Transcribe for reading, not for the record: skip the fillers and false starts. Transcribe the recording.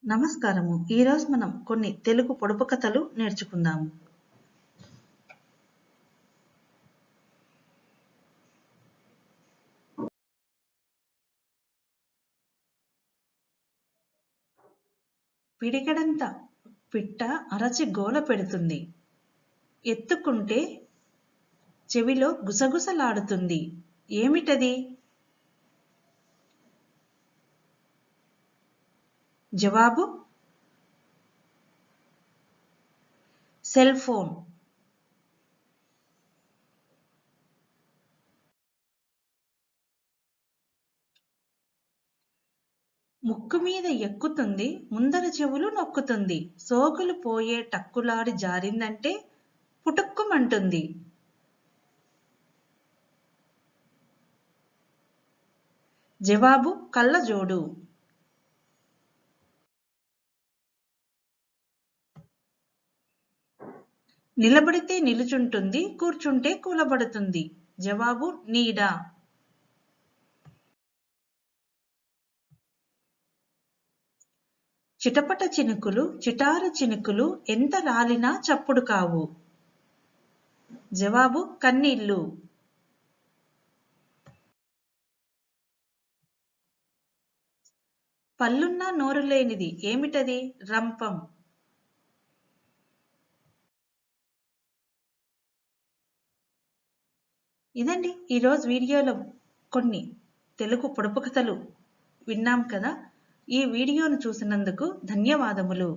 నమస్కారము. ఈరోజు మనం కొన్ని తెలుగు పొడుపు కథలు నేర్చుకుందాము. పిడికెడంత పిట్ట అరచి గోల పెడుతుంది. ఎత్తుకుంటే చెవిలో గుసగుసలాడుతుంది. ఏమిటది? జవాబు సెల్ ఫోన్. ముక్కు మీద ఎక్కుతుంది, ముందర చెవులు నొక్కుతుంది. సోకులు పోయే టక్కులాడి జారిందంటే పుటుక్కుమంటుంది. జవాబు కళ్ళజోడు. నిలబడితే నిలుచుంటుంది, కూర్చుంటే కూలబడుతుంది. జవాబు నీడ. చిటపట చినుకులు చిటారు చినుకులు ఎంత రాలినా చప్పుడు కావు. జవాబు కన్నీళ్ళు. పళ్ళున్నా నోరు లేనిది ఏమిటది? రంపం. ఇదండి ఈరోజు వీడియోలో కొన్ని తెలుగు పొడుపు కథలు విన్నాం కదా. ఈ వీడియోను చూసినందుకు ధన్యవాదములు.